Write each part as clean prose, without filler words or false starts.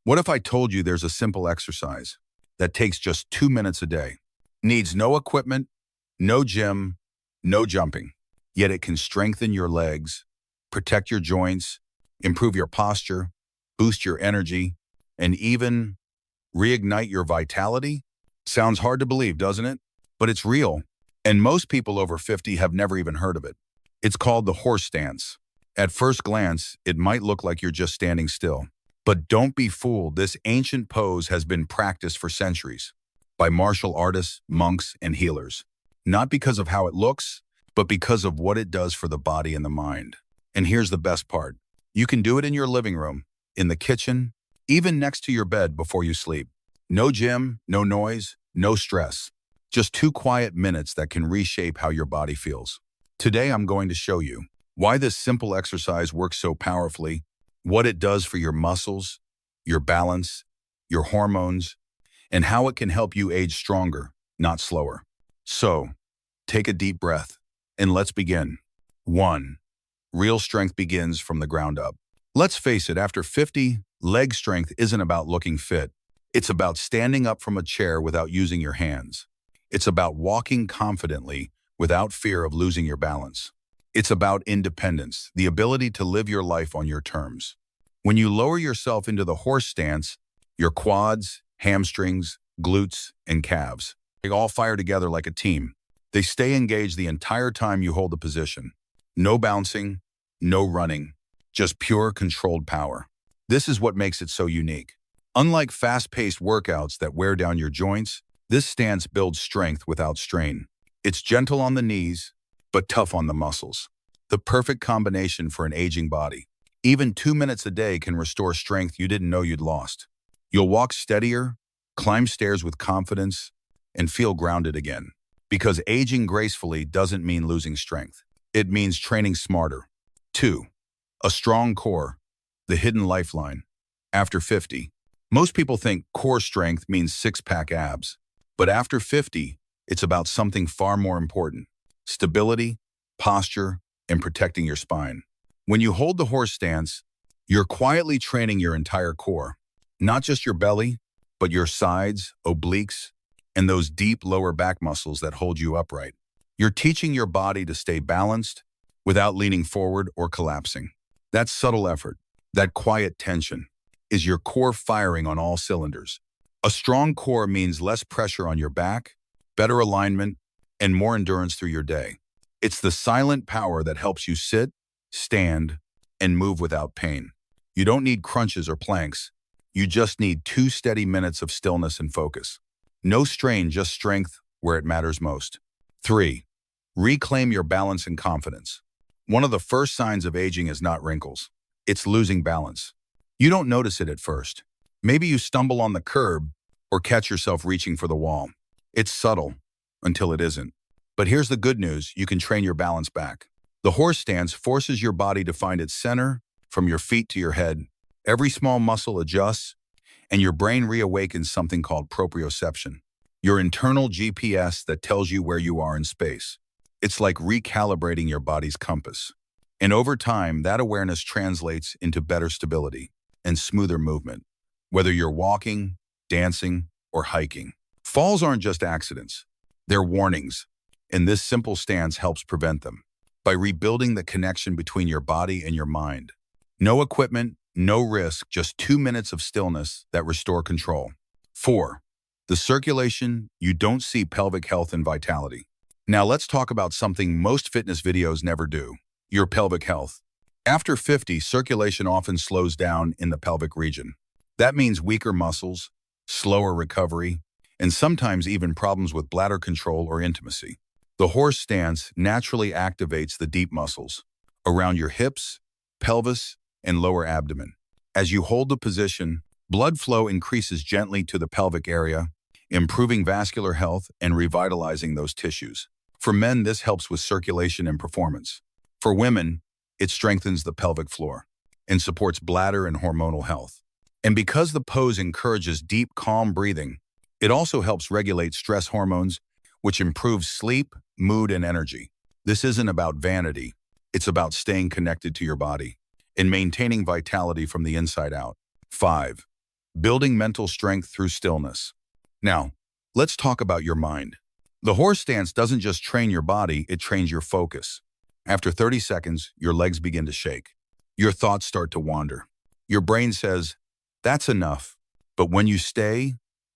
What if I told you there's a simple exercise that takes just 2 minutes a day, needs no equipment, no gym, no jumping, yet it can strengthen your legs, protect your joints, improve your posture, boost your energy, and even reignite your vitality? Sounds hard to believe, doesn't it? But it's real, and most people over 50 have never even heard of it. It's called the horse stance. At first glance, it might look like you're just standing still. But don't be fooled, this ancient pose has been practiced for centuries by martial artists, monks, and healers. Not because of how it looks, but because of what it does for the body and the mind. And here's the best part. You can do it in your living room, in the kitchen, even next to your bed before you sleep. No gym, no noise, no stress. Just 2 quiet minutes that can reshape how your body feels. Today I'm going to show you why this simple exercise works so powerfully, what it does for your muscles, your balance, your hormones, and how it can help you age stronger, not slower. So, take a deep breath, and let's begin. 1. Real strength begins from the ground up. Let's face it, after 50, leg strength isn't about looking fit. It's about standing up from a chair without using your hands. It's about walking confidently without fear of losing your balance. It's about independence, the ability to live your life on your terms. When you lower yourself into the horse stance, your quads, hamstrings, glutes, and calves, they all fire together like a team. They stay engaged the entire time you hold the position. No bouncing, no running, just pure controlled power. This is what makes it so unique. Unlike fast-paced workouts that wear down your joints, this stance builds strength without strain. It's gentle on the knees, but tough on the muscles. The perfect combination for an aging body. Even 2 minutes a day can restore strength you didn't know you'd lost. You'll walk steadier, climb stairs with confidence, and feel grounded again. Because aging gracefully doesn't mean losing strength. It means training smarter. 2. A strong core, the hidden lifeline. After 50, most people think core strength means six-pack abs. But after 50, it's about something far more important. Stability, posture, and protecting your spine. When you hold the horse stance, you're quietly training your entire core. Not just your belly, but your sides, obliques, and those deep lower back muscles that hold you upright. You're teaching your body to stay balanced without leaning forward or collapsing. That subtle effort, that quiet tension, is your core firing on all cylinders. A strong core means less pressure on your back, better alignment, and more endurance through your day. It's the silent power that helps you sit, stand, and move without pain. You don't need crunches or planks. You just need 2 steady minutes of stillness and focus. No strain, just strength where it matters most. 3. Reclaim your balance and confidence. One of the first signs of aging is not wrinkles. It's losing balance. You don't notice it at first. Maybe you stumble on the curb or catch yourself reaching for the wall. It's subtle until it isn't. But here's the good news, you can train your balance back. The horse stance forces your body to find its center from your feet to your head. Every small muscle adjusts, and your brain reawakens something called proprioception, your internal GPS that tells you where you are in space. It's like recalibrating your body's compass. And over time, that awareness translates into better stability and smoother movement, whether you're walking, dancing, or hiking. Falls aren't just accidents. They're warnings, and this simple stance helps prevent them by rebuilding the connection between your body and your mind. No equipment, no risk, just 2 minutes of stillness that restore control. 4. The circulation you don't see, pelvic health and vitality. Now let's talk about something most fitness videos never do, your pelvic health. After 50, circulation often slows down in the pelvic region. That means weaker muscles, slower recovery, and sometimes even problems with bladder control or intimacy. The horse stance naturally activates the deep muscles around your hips, pelvis, and lower abdomen. As you hold the position, blood flow increases gently to the pelvic area, improving vascular health and revitalizing those tissues. For men, this helps with circulation and performance. For women, it strengthens the pelvic floor and supports bladder and hormonal health. And because the pose encourages deep, calm breathing, it also helps regulate stress hormones, which improves sleep, mood, and energy. This isn't about vanity. It's about staying connected to your body and maintaining vitality from the inside out. 5. building mental strength through stillness. Now, let's talk about your mind. The horse stance doesn't just train your body, it trains your focus. After 30 seconds, your legs begin to shake. Your thoughts start to wander. Your brain says, that's enough. But when you stay,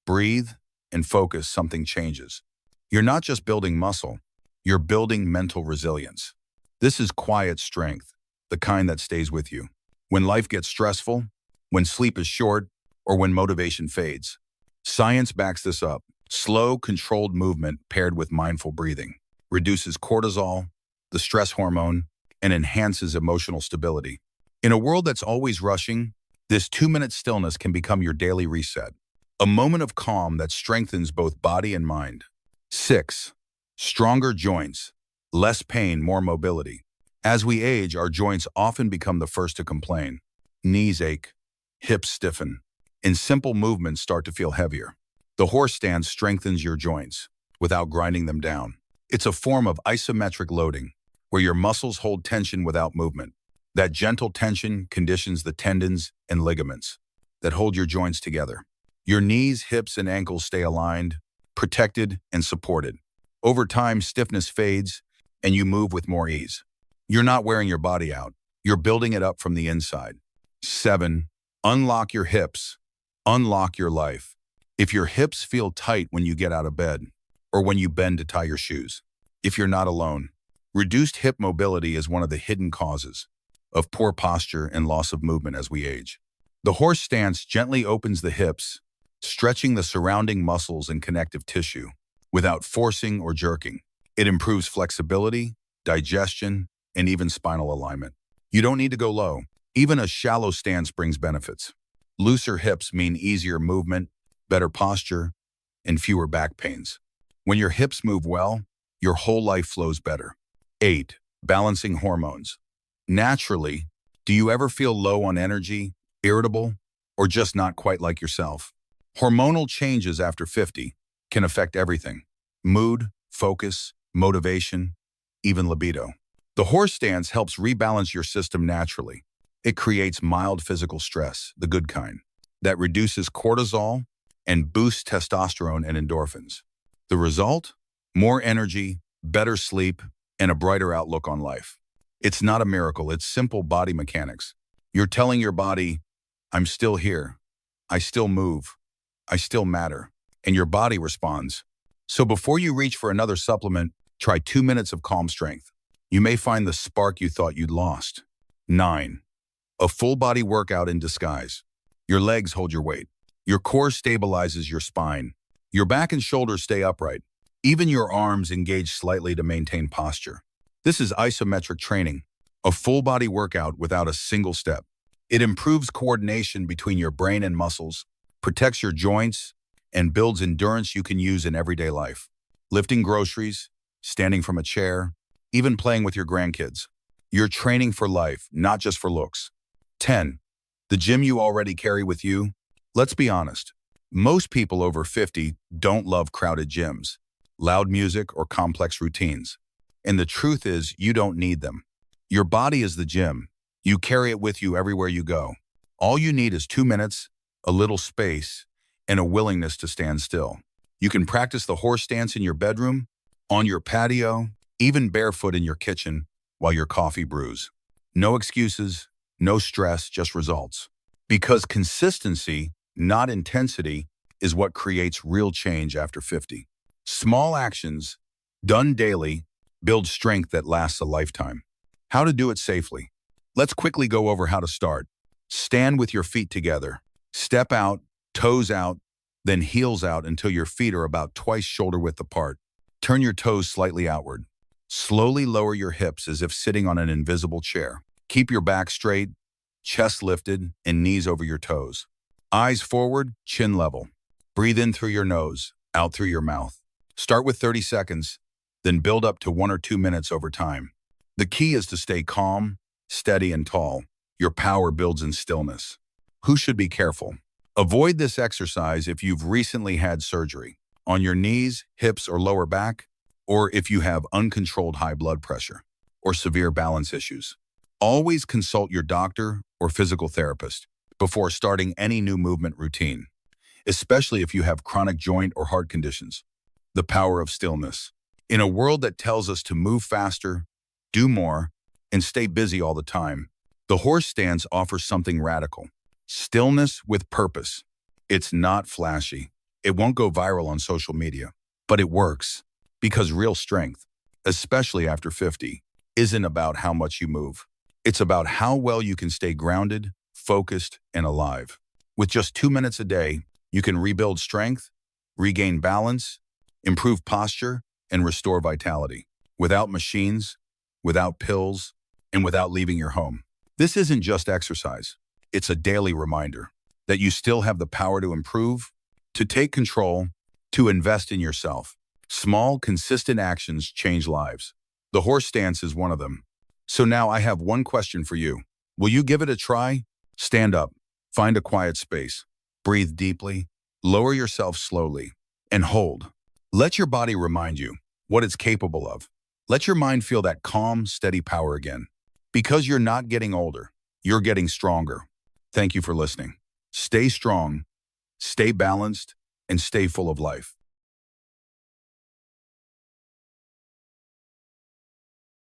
breathe, and focus, something changes. You're not just building muscle, you're building mental resilience. This is quiet strength, the kind that stays with you. When life gets stressful, when sleep is short, or when motivation fades. Science backs this up. Slow, controlled movement paired with mindful breathing reduces cortisol, the stress hormone, and enhances emotional stability. In a world that's always rushing, this 2-minute stillness can become your daily reset, a moment of calm that strengthens both body and mind. 6. Stronger joints, less pain, more mobility. As we age, our joints often become the first to complain. Knees ache, hips stiffen, and simple movements start to feel heavier. The horse stance strengthens your joints without grinding them down. It's a form of isometric loading, where your muscles hold tension without movement. That gentle tension conditions the tendons and ligaments that hold your joints together. Your knees, hips, and ankles stay aligned, protected, and supported. Over time, stiffness fades, and you move with more ease. You're not wearing your body out. You're building it up from the inside. 7. Unlock your hips. Unlock your life. If your hips feel tight when you get out of bed, or when you bend to tie your shoes, if you're not alone, reduced hip mobility is one of the hidden causes of poor posture and loss of movement as we age. The horse stance gently opens the hips, stretching the surrounding muscles and connective tissue without forcing or jerking. It improves flexibility, digestion, and even spinal alignment. You don't need to go low. Even a shallow stance brings benefits. Looser hips mean easier movement, better posture, and fewer back pains. When your hips move well, your whole life flows better. 8. Balancing hormones. Naturally, do you ever feel low on energy, irritable, or just not quite like yourself? Hormonal changes after 50 can affect everything: mood, focus, motivation, even libido. The horse stance helps rebalance your system naturally. It creates mild physical stress, the good kind, that reduces cortisol and boosts testosterone and endorphins. The result? More energy, better sleep, and a brighter outlook on life. It's not a miracle, it's simple body mechanics. You're telling your body, I'm still here, I still move, I still matter, and your body responds. So before you reach for another supplement, try 2 minutes of calm strength. You may find the spark you thought you'd lost. 9. A full body workout in disguise. Your legs hold your weight. Your core stabilizes your spine. Your back and shoulders stay upright. Even your arms engage slightly to maintain posture. This is isometric training, a full body workout without a single step. It improves coordination between your brain and muscles, protects your joints, and builds endurance you can use in everyday life. Lifting groceries, standing from a chair, even playing with your grandkids. You're training for life, not just for looks. 10. The gym you already carry with you. Let's be honest. Most people over 50 don't love crowded gyms, loud music, or complex routines. And the truth is, you don't need them. Your body is the gym. You carry it with you everywhere you go. All you need is 2 minutes, a little space, and a willingness to stand still. You can practice the horse stance in your bedroom, on your patio, even barefoot in your kitchen while your coffee brews. No excuses, no stress, just results. Because consistency, not intensity, is what creates real change after 50. Small actions, done daily, build strength that lasts a lifetime. How to do it safely. Let's quickly go over how to start. Stand with your feet together. Step out, toes out, then heels out until your feet are about twice shoulder width apart. Turn your toes slightly outward. Slowly lower your hips as if sitting on an invisible chair. Keep your back straight, chest lifted, and knees over your toes. Eyes forward, chin level. Breathe in through your nose, out through your mouth. Start with 30 seconds, then build up to 1 or 2 minutes over time. The key is to stay calm, steady, and tall. Your power builds in stillness. Who should be careful? Avoid this exercise if you've recently had surgery, on your knees, hips, or lower back, or if you have uncontrolled high blood pressure or severe balance issues. Always consult your doctor or physical therapist. before starting any new movement routine, especially if you have chronic joint or heart conditions. The power of stillness. In a world that tells us to move faster, do more, and stay busy all the time, the horse stance offers something radical. Stillness with purpose. It's not flashy. It won't go viral on social media, but it works because real strength, especially after 50, isn't about how much you move. It's about how well you can stay grounded, focused, and alive. With just 2 minutes a day, you can rebuild strength, regain balance, improve posture, and restore vitality. Without machines, without pills, and without leaving your home. This isn't just exercise. It's a daily reminder that you still have the power to improve, to take control, to invest in yourself. Small, consistent actions change lives. The horse stance is one of them. So now I have one question for you. Will you give it a try? Stand up, find a quiet space, breathe deeply, lower yourself slowly, and hold. Let your body remind you what it's capable of. Let your mind feel that calm, steady power again. Because you're not getting older, you're getting stronger. Thank you for listening. Stay strong, stay balanced, and stay full of life.